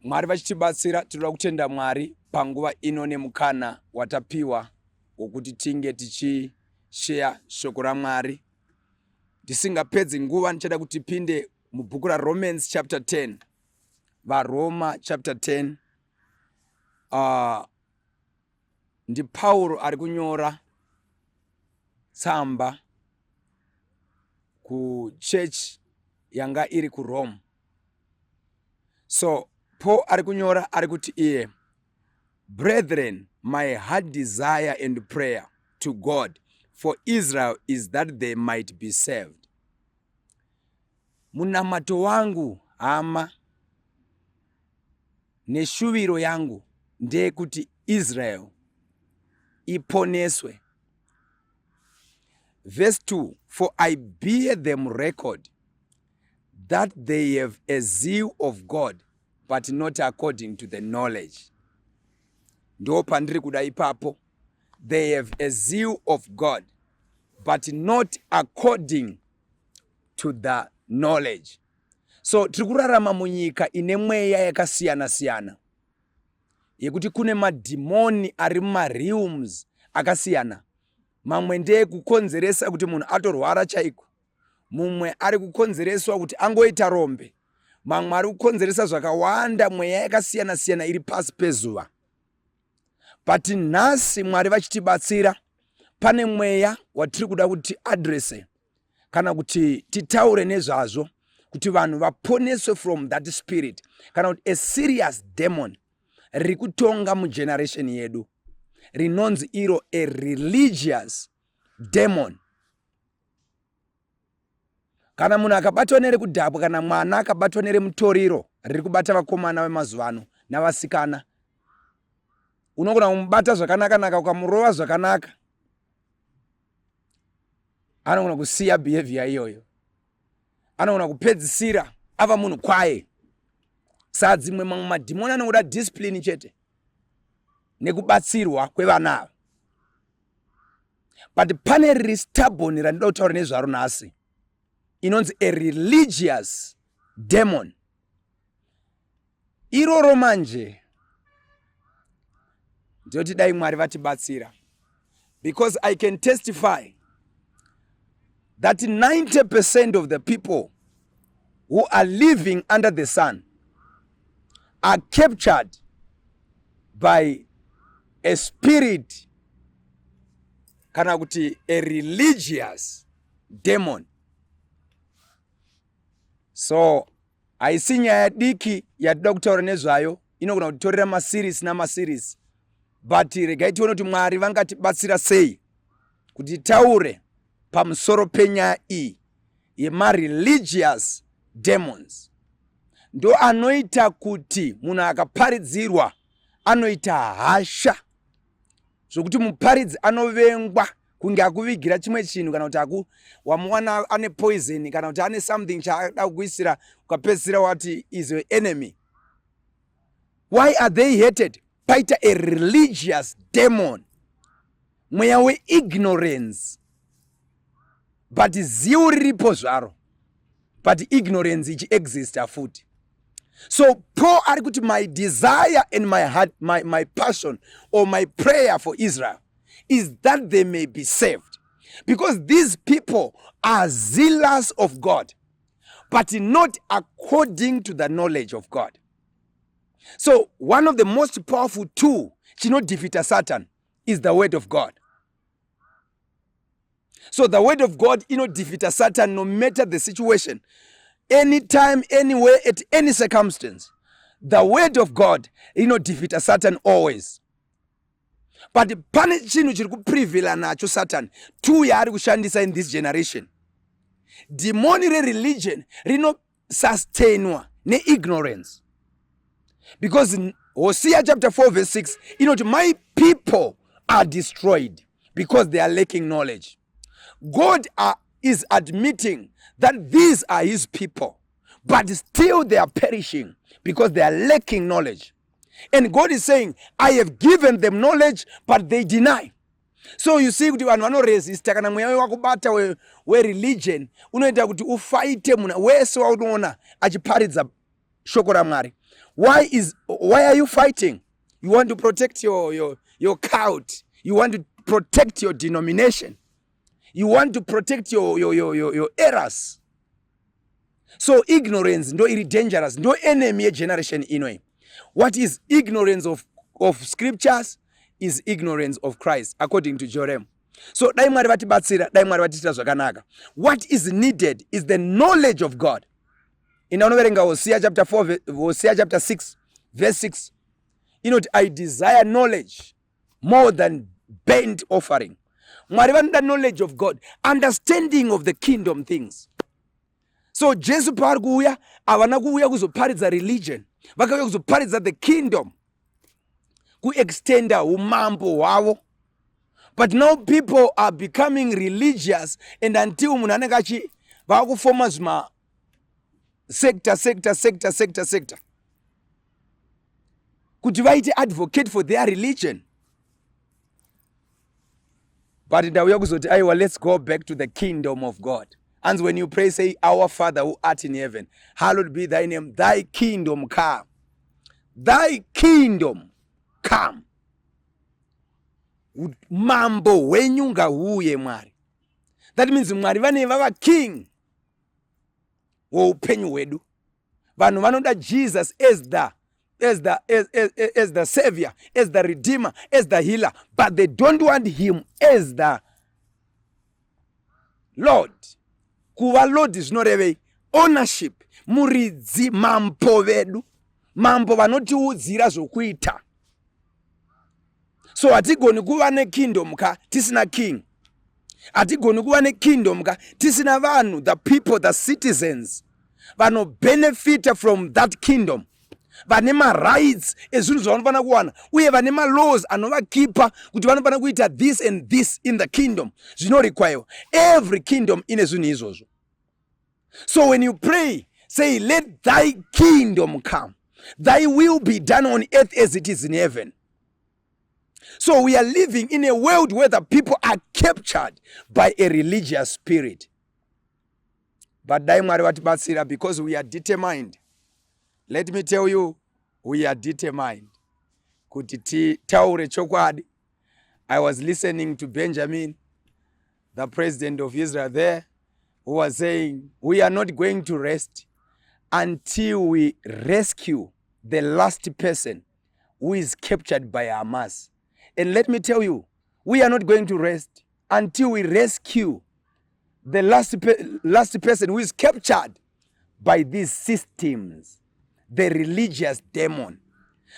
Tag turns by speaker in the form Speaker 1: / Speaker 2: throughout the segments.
Speaker 1: Mwari vachitibatsira tinoda kutenda Mwari panguva ino nemukana watapiwa wokuti tinge tichishare shoko raMwari. Tisingapedzi nguva ndichada kuti tipinde mubhuku raRomans chapter 10. VaRoma chapter 10. Ndi Paulo ari kunyora tsamba ku church yanga iri ku Rome. So Paul ari kunyora ari kuti iye, brethren, my heart desire and prayer to God for Israel is that they might be saved. Munamato wangu ama neshuviro yangu nde kuti Israel iponeswe. Verse 2, for I bear them record that they have a zeal of God, but not according to the knowledge. Ndo pandiri kuda ipapo. They have a zeal of God, but not according to the knowledge. So tirikurarama munyika ine mweya yakasiyana siyana. Yekuti kune madimoni ari mumarealms akasiyana. Mamwe ndeye kukonzeresa kuti munhu atorwara chaiko. Mumwe ari kukonzereswa kuti angoita rombe. Mamwe ari kukonzeresa zvakawanda mweya yakasiyana siyana iri pasi pezuva. But nhasi Mwari vachitibatsira pane mweya watiri kuda kuti adrese kana kuti titaure nezvazvo kuti vanhu vaponeswe from that spirit kana kuti a serious demon riri kutonga mugeneration yedu rinonzi iro a religious demon. Kana munhu akabatwa nerekudhakwa kana mwana akabatwa neremutoriro riri kubata vakomana vemazuva ano navasikana, unogona kumubata zvakanaka ukamurova zvakanaka, anogona kusiya behavior iyoyo, anogona kupedzisira ava munhu kwaye. Saa dzimwe mamwe madhimoni anoda discipline chete nekubatsirwa kwevana ava. But pane riri stubborn randida kutaura nezvaro nhasi, inonzi a religious demon. Iroro manje ndoti dai Mwari vatibatsira, because I can testify that 90% of the people who are living under the sun are captured by a spirit kana kuti a religious demon. So haisi nyaya diki yatida kutaura nezvayo, inogona kutitorera maseries namaseries. But regai tione kuti Mwari vangatibatsira sei kuti taure pamusoro penyaya iyi yema-religious demons. Ndo anoita kuti munhu akaparidzirwa anoita hasha zvokuti muparidzi anovengwa kunge akuvigira chimwe chinhu kana kuti wamuwana ane poison kana kuti ane something chaada kukuisira ukapedzisira wati is your enemy. Why are they hated? Paita a religious demon, mweya we ignorance, but ziu riripo zvaro, but ignorance ichi exista futi. So Paul ari kuti my desire and my heart, my passion or my prayer for Israel is that they may be saved, because these people are zealous of God, but not according to the knowledge of God. So one of the most powerful tools to defeat Satan is the word of God. So the word of God, defeat Satan no matter the situation, anytime, anywhere, at any circumstance. The word of God, defeat Satan always. But the punishment chiri kuprevaila nacho Satan, two yaari kushandisa in this generation. Demonic religion rino sustainwa ne ignorance. Because in Hosea chapter 4 verse 6, my people are destroyed because they are lacking knowledge. God is admitting that these are his people, but still they are perishing because they are lacking knowledge. And God is saying, I have given them knowledge, but they deny. So you see, kuti vanhu vanoresista kana mweya wakubata we religion unoita kuti ufaite munhu wese waunoona achiparidza shoko raMwari. Why are you fighting? You want to protect your cult. You want to protect your denomination. You want to protect your errors. So ignorance ndo iri dangerous, ndo enemy generation inoi. What is ignorance of scriptures is ignorance of Christ, according to Jeremiah. So dai Mwari vatibatsira, dai Mwari vatitira zvakanaka. What is needed is the knowledge of God. Inaonoverenga Hosea chapter 4, Hosea chapter 6, verse 6. I desire knowledge more than burnt offering. Mwari vanoda knowledge of God, understanding of the kingdom things. So Jesu paari kuuya havana kuuya kuzoparidza religion, vakauya kuzoparidza the kingdom, kuextenda umambo hwavo. But now people are becoming religious, and until munhu anenge achi vakufoma zvima sector kuti vaite advocate for their religion. But ndauya kuzoti aiwa, let's go back to the kingdom of God. And when you pray, say, our Father who art in heaven, hallowed be thy name, thy kingdom come. Thy kingdom come. Mambo wenyu ngauye Mwari. That means Mwari vane vava king woupenyu hwedu. Vanhu vanoda Jesus as the savior, as the redeemer, as the healer, but they don't want him as the Lord. Kuva Lord zvinorevei ownership, muridzi, mambo vedu, mambo vanotiudzira zvokuita. So hatigoni kuva nekingdom ka tisina king. Hatigoni kuva nekingdom ka tisina vanhu, the people, the citizens vano benefit from that kingdom, vane rights ezvinhu zvavanofana kuwana, uye vane laws anovakipa kuti vanofana kuita this and this in the kingdom. Zvinorequire every kingdom ine zvinhu izvozvo. So when you pray, say, let thy kingdom come, thy will be done on earth as it is in heaven. So we are living in a world where the people are captured by a religious spirit. But because we are determined, let me tell you, we are determined. I was listening to Benjamin, the president of Israel there, who was saying, we are not going to rest until we rescue the last person who is captured by Hamas. And let me tell you, we are not going to rest until we rescue the last person who is captured by these systems, the religious demon.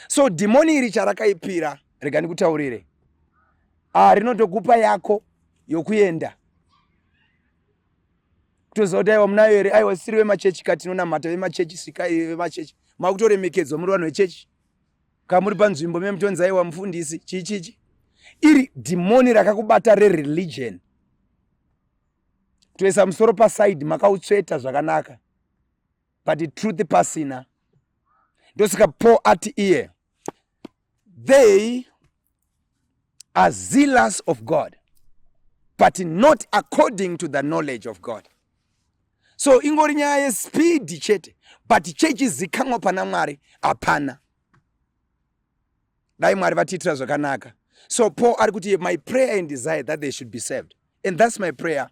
Speaker 1: So demoni iri charakaipira, rega ndikutaurire, rinotokupa yako yokuenda. Kutozoda iwa munayo ere, aiwa siri vemachechi katinonamata, vemachechi sikai vemachechi, makutoremekedzwa muri vanhu vechechi. Kamuri panzvimbo memutonza aiwa mufundisi chichichi. Iri demoni rakakubata religion. Toisa musoro paside makautsveta zvakanaka, but the truth pasina. Ndosika Paul ati iye, they are zealous of God, but not according to the knowledge of God. So ingori nyaya yespeed chete, but chechi zikamwa pana Mwari apana. Dai Mwari vatitira zvakanaka. So Paul arikuti, my prayer and desire that they should be saved. And that's my prayer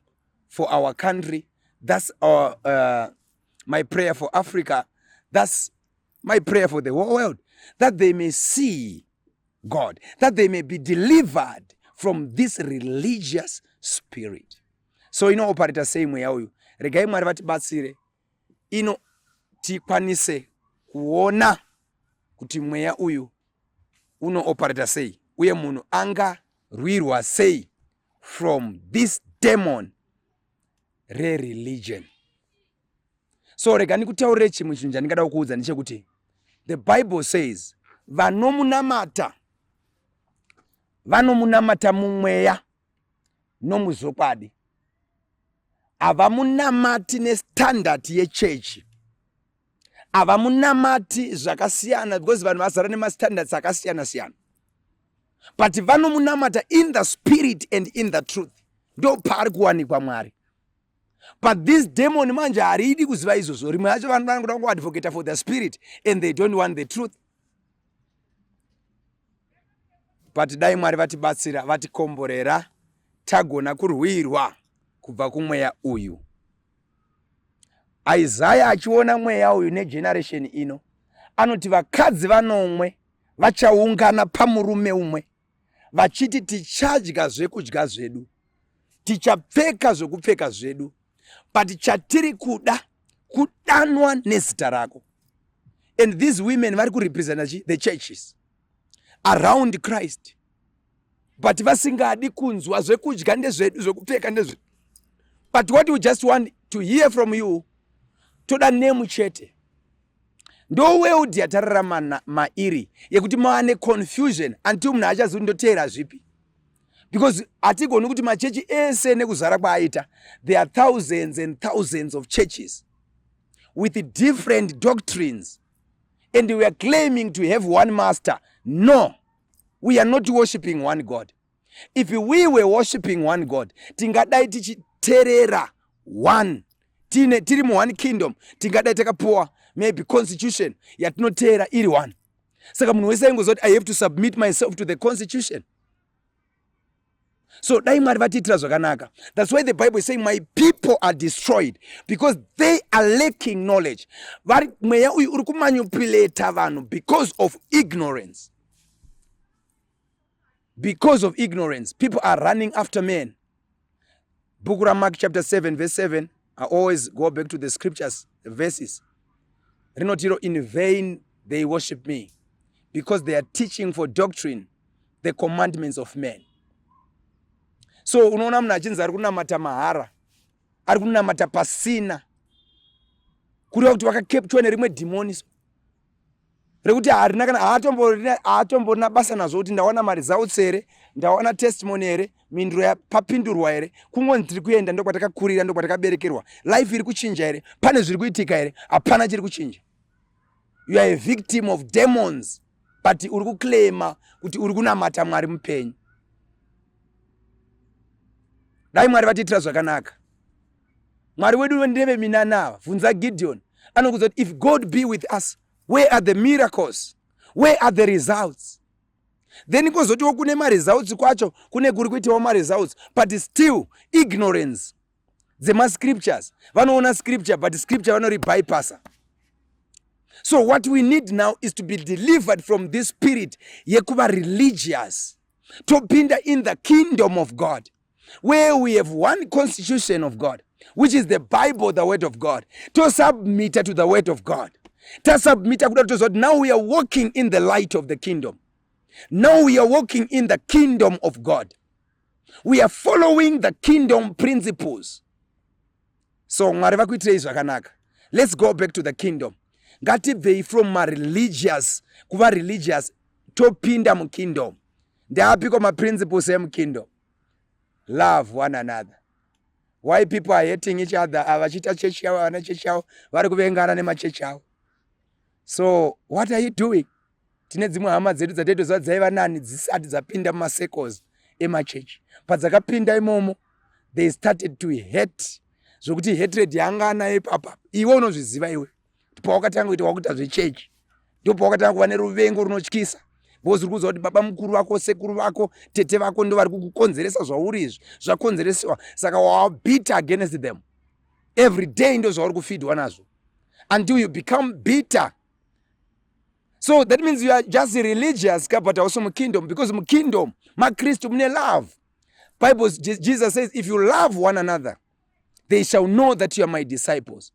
Speaker 1: for our country. That's my prayer for Africa. That's my prayer for the whole world. That they may see God. That they may be delivered from this religious spirit. So operate same way auyu. Regai Mwari vatibatsire. Tikwanise kuona kuti mweya uyu operate sei. Uye munhu anga rwirwa sei from this demon religion. So rega ndikutaurire chimwe chinhu chandingada kukuudza ndechekuti the Bible says vanomunamata mumweya nomuzokwadi. Avamunamati nestandard yechechi. Avamunamati zvakasiyana, because vanhu vazara nemastandards akasiyana siyana. But vanomunamata in the spirit and in the truth. Ndo pari kuwanikwa Mwari. But this demon manje haridi kuziva izvozvo. Rimwe yacho vanhu vanoda kungoadvocate for the spirit and they don't want the truth. But dai Mwari vatibatsira vatikomborera tagona kurwirwa kubva kumweya uyu. Isaiah achiona mweya uyu negeneration ino anoti vakadzi vanomwe vachaungana pamurume umwe vachiti tichadya zvekudya zvedu, tichapfeka zvekupfeka zvedu, but chatiri kuda kudanwa nezita rako. And these women vari kurepresent the churches around Christ, but vasingadi kunzwa zvekudya ndezvedu, zvekupfeka ndezvedu. But what we just want to hear from you, toda nemu chete. Ndo weudhi yatararama mairi yekuti maane confusion until munhu achazivi ndoteera zvipi. Because hatigoni kuti machechi ese nekuzara kwaaita, there are thousands and thousands of churches with different doctrines, and we are claiming to have one master. No, we are not worshiping one God. If we were worshiping one God, tingadai tichiterera one, tiri mu one kingdom, tingadai takapuwa maybe constitution yatinoteera iri one. Saka munhu wese aingozoti I have to submit myself to the constitution. So dai Mwari vatiitira zvakanaka. That's why the Bible is saying my people are destroyed because they are lacking knowledge. Mweya uyu uri kumanipulata vanhu because of ignorance. Because of ignorance, people are running after men. Book of Mark chapter 7 verse 7. I always go back to the scriptures, the verses. In vain they worship me because they are teaching for doctrine the commandments of men. So unaona munhu achinzi ari kunamata mahara, ari kunamata pasina, kureva kuti vakakeptwa nerimwe dhimoniso rekuti harina kana haatomborina basa nazvo kuti ndawana mari dzautsere, ndawana testimony here, minduro yapapindurwa here, kungonzi tiri kuenda ndokwatakakurira, ndokwatakaberekerwa, life iri kuchinja here, pane zviri kuitika here, hapana chiri kuchinja. You are a victim of demons, but uri kuclaima kuti uri kunamata Mwari mupenyu. Dai Mwari vatiitira zvakanaka. Mwari wedu ndeve minanava, bvunza Gideon. Anokuudza kuti if God be with us, where are the miracles? Where are the results? Then kwozotiwo kune results kwacho, kune kuri kuitawo results, but still ignorance dzemascriptures. Vanoona scripture, but scripture vanoribypassa. So what we need now is to be delivered from this spirit yekuva religious, topinda in the kingdom of God, where we have one constitution of God, which is the Bible, the word of God, to submit to the word of God. Now we are walking in the light of the kingdom. Now we are walking in the kingdom of God. We are following the kingdom principles. So let's go back to the kingdom. Ngatibvei from religious kuva religious topinda mu kingdom. Ndeapiko ma principles em kingdom. Love one another. Why people are hating each other? Avachita church yavo, vana church yavo, vari kuvengana nema church yavo. So what are you doing? Tine dzimwe hama dzedu dzatetoziva dzaiva nani dzisati dzapinda muma circles ema church. Padzakapinda imomo, they started to hate. Zvokuti hatred yanga nayo ipapa. Iwe unozviziva iwe. Pawakatanga kuita wakuita zvechechi, ndipo pawakatanga kuva neruvengo runotyisa. Because uri kuziva kuti baba mukuru vako, sekuru vako, tete vako ndo vari kukonzeresa zvauri izvi, zvakonzereswa. Saka wava bitter against them. Every day ndo zvauri kufeedwa nazvo. Until you become bitter. So that means you are just religious, but also mu kingdom. Because mu kingdom, ma Kristu mune love. Bible, Jesus says, if you love one another, they shall know that you are my disciples.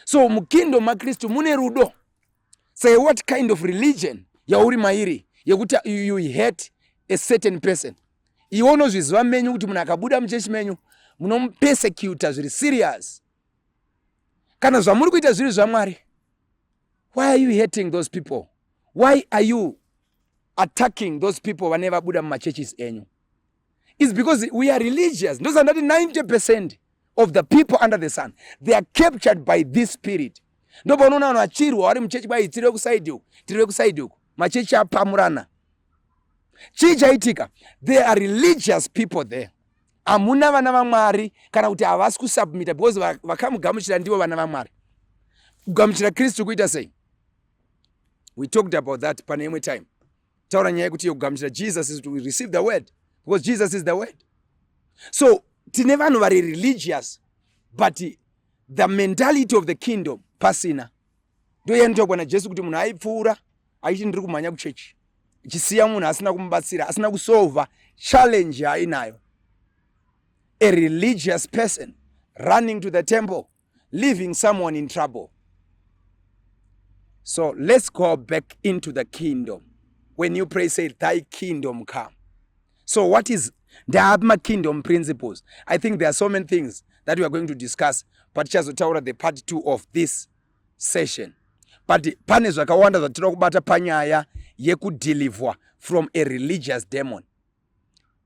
Speaker 1: So mu kingdom ma Kristu mune rudo. Say what kind of religion yauri mairi yekuti you hate a certain person. Iwo unozviziva menyu kuti munhu akabuda muchechi menyu munomupersecute zviri serious. Kana zvamuri kuita zviri zvaMwari, why are you hating those people? Why are you attacking those people whenever vabuda mumachurches enyu? It's because we are religious. Those are not 90% of the people under the sun. They are captured by this spirit. Ndoba unoona vanhu vachirwa vari muchechi kwai tiri kusaidi uku, tiri kusaidi uku. Machechi apamurana. Chii chaitika? There are religious people there. amuna vana vaMwari kana kuti havasi kusubmita because vakamugamuchira ndivo vana vaMwari. Kugamuchira Kristu kuita sei? We talked about that pane imwe time. Taura nyaya yekuti kugamuchira Jesus is to receive the word because Jesus is the word. So tine vanhu vari religious but the mentality of the kingdom pasina. Ndio yanotogwa na Jesu kuti munhu aipfuura aichi ndiri kumhanya kuchechi. Chisiya munhu asina kumubatsira, asina kusolve challenge ainayo. A religious person running to the temple, leaving someone in trouble. So let's go back into the kingdom. When you pray, say, thy kingdom come. So what is the kingdom principles? I think there are so many things that we are going to discuss, but just to the part 2 of this session. But pane zvakawanda zvatinoda kubata panyaya yekudeliverwa from a religious demon.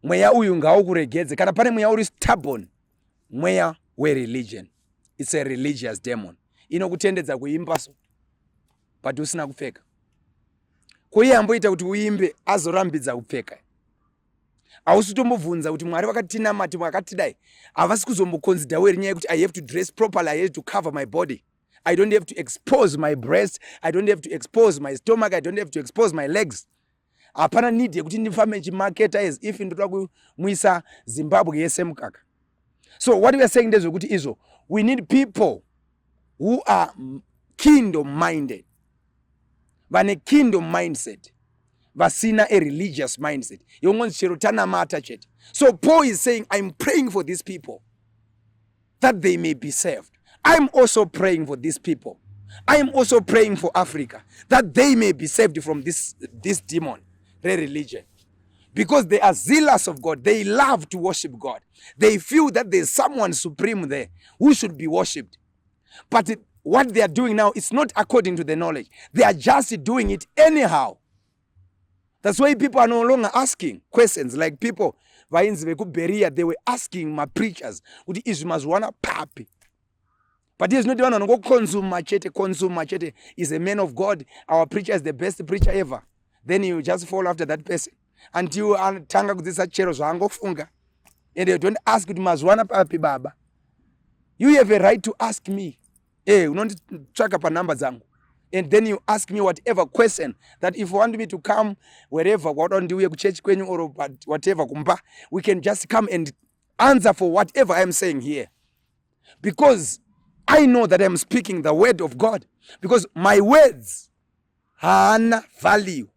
Speaker 1: Mweya uyu ngaukuregedze kana pane mweya uri stubborn, mweya religion. It's a religious demon. Inokutendedza kuimba so but usina kupfeka. Kuiyamboita kuti uimbe azorambidza kupfeka. Ausitomubvunza kuti Mwari vakatinamati mwakatidai havasi kuzomboconsider nyaya yekuti I have to dress properly, I have to cover my body. I don't have to expose my breast, I don't have to expose my stomach, I don't have to expose my legs. Hapana need yekuti ndifame chimarket as if ndoda kumuisa Zimbabwe yese mukaka. So what we are saying is kuti izo, we need people who are kingdom minded. Vane kingdom mindset. Vasina a religious mindset. So Paul is saying, I'm praying for these people that they may be saved. I'm also praying for these people. I'm also praying for Africa that they may be saved from this demon, their religion. Because they are zealous of God. They love to worship God. They feel that there's someone supreme there who should be worshipped. But what they are doing now is not according to the knowledge. They are just doing it anyhow. That's why people are no longer asking questions like people. They were asking my preachers, but he's not the one who consume machete. Is a man of God. Our preacher is the best preacher ever. Then you just fall after that person until tanga kuzisa chero zvango funga. And they don't ask you mazwana papi baba. You have a right to ask me. Hey, unonditsvaka pa number zangu. And then you ask me whatever question that if you want me to come wherever, what on do we church kwenyu or whatever kumba, we can just come and answer for whatever I'm saying here. Because I know that I'm speaking the word of God. Because my words have value.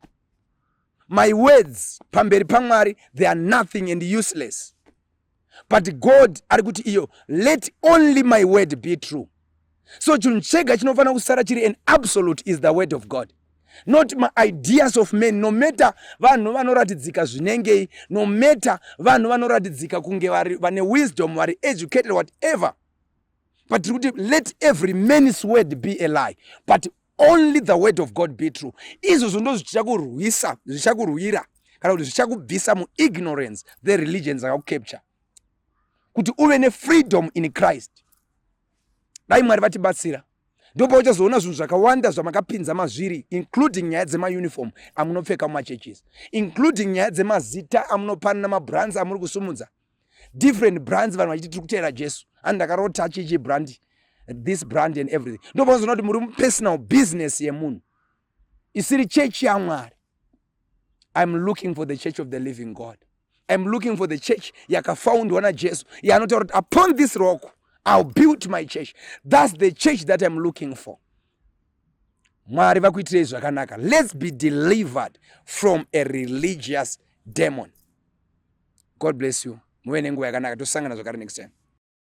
Speaker 1: My words, pamberi pangwari, they are nothing and useless. But God, let only my word be true. So chunchega chinofana kusara chiri an absolute is the word of God. Not my ideas of men. No matter vanhu vanoratidzika zvinengei, no matter vanhu vanoratidzika kunge vane wisdom, vari educated, whatever. But let every man's word be a lie. But only the word of God be true. Izvo zvondo zvichakurwira kana kuti zvichakubvisa mu ignorance the religions dzakakupture. Kuti uve ne freedom in Christ. Dai Mwari vatibatsira. Ndipo uchazoona zvinhu zvakawanda zvamakapinza mazviri, including nyaya dzemauniform amunopfeka mumachurches, including nyaya dzemazita amunopana namabrands amuri kusumudza. Different brands vanhu vachiti tiri kuteera Jesu. And ndakarota chichi brand, this brand and everything. Ndipo uchazoona kuti muri personal business yemunhu. Isiri church yaMwari. I'm looking for the church of the living God. I'm looking for the church yakafoundwa naJesu. Yanotaura kuti upon this rock I'll build my church. That's the church that I'm looking for. Let's be delivered from a religious demon. God bless you. Next time.